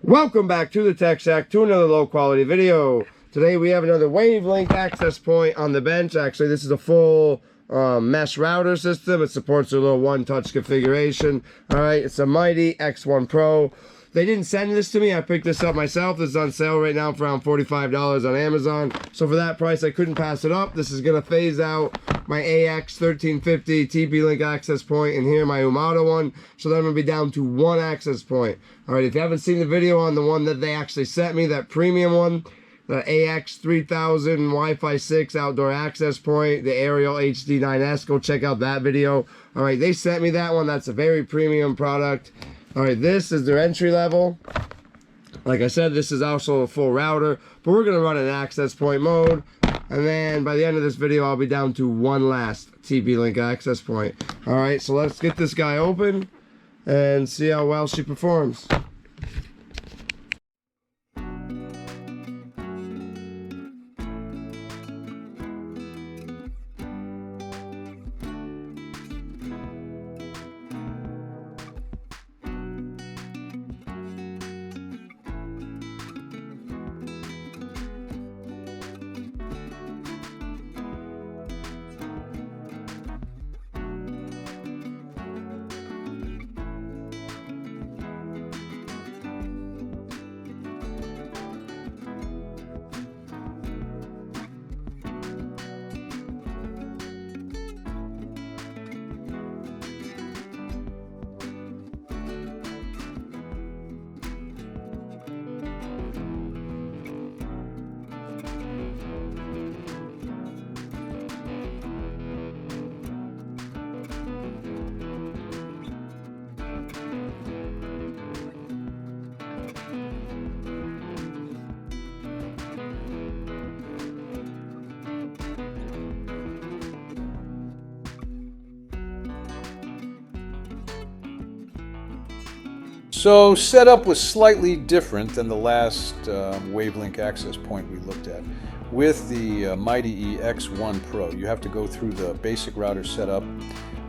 Welcome back to the Tech Shack to another low quality video. Today we have another Wavlink access point on the bench. Actually, this is a full mesh router system. It supports a little one-touch configuration. All right, it's a Mighty EX1 Pro. They didn't send this to me. I picked this up myself. This is on sale right now for around $45 on Amazon. So for that price, I couldn't pass it up. This is gonna phase out my AX1350 TP-Link access point and here my Umada one. So then I'm gonna be down to one access point. All right, if you haven't seen the video on the one that they actually sent me, that premium one, the AX3000 Wi-Fi 6 outdoor access point, the Aerial HD9S, go check out that video. All right, they sent me that one. That's a very premium product. All right, this is their entry level. Like I said, this is also a full router, but we're gonna run an access point mode. And then by the end of this video, I'll be down to one last TP-Link access point. All right, so let's get this guy open and see how well she performs. So setup was slightly different than the last Wavlink access point we looked at. With the Mighty EX1 Pro, you have to go through the basic router setup.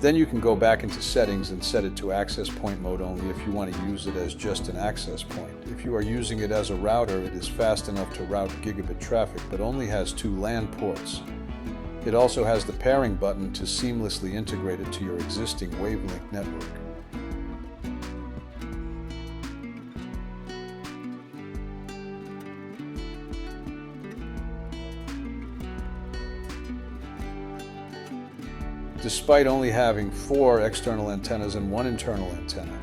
Then you can go back into settings and set it to access point mode only if you want to use it as just an access point. If you are using it as a router, it is fast enough to route gigabit traffic, but only has 2 LAN ports. It also has the pairing button to seamlessly integrate it to your existing Wavlink network. Despite only having 4 external antennas and 1 internal antenna,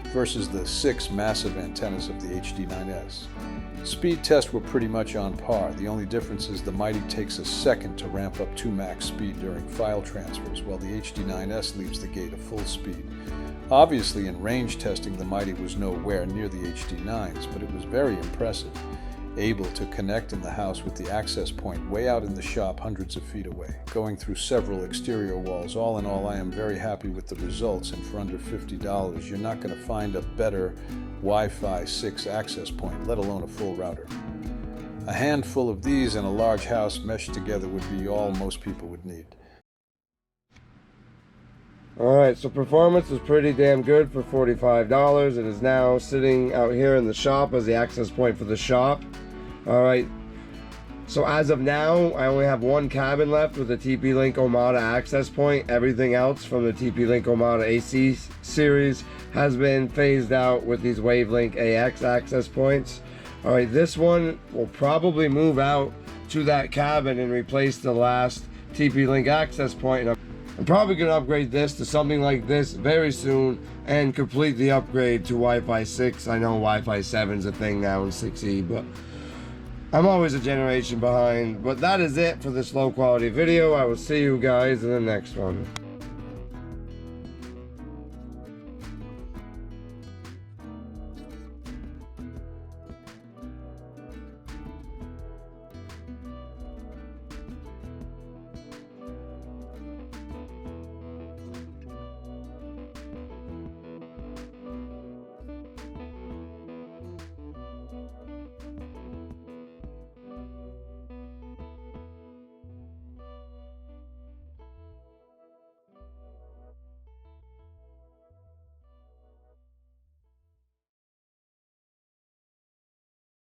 versus the 6 massive antennas of the HD9S. Speed tests were pretty much on par. The only difference is the Mighty takes a second to ramp up to max speed during file transfers, while the HD9S leaves the gate at full speed. Obviously, in range testing, the Mighty was nowhere near the HD9s, but it was very impressive, able to connect in the house with the access point way out in the shop hundreds of feet away, going through several exterior walls. All in all, I am very happy with the results, and for under $50, you're not going to find a better Wi-Fi 6 access point, let alone a full router. A handful of these in a large house meshed together would be all most people would need. Alright, so performance is pretty damn good for $45. It is now sitting out here in the shop as the access point for the shop. Alright, so as of now, I only have one cabin left with the TP-Link Umada access point. Everything else from the TP-Link Umada AC series has been phased out with these Wavlink AX access points. Alright, this one will probably move out to that cabin and replace the last TP-Link access point. I'm probably going to upgrade this to something like this very soon and complete the upgrade to Wi-Fi 6. I know Wi-Fi 7 is a thing now in 6E, but I'm always a generation behind. But that is it for this low quality video. I will see you guys in the next one.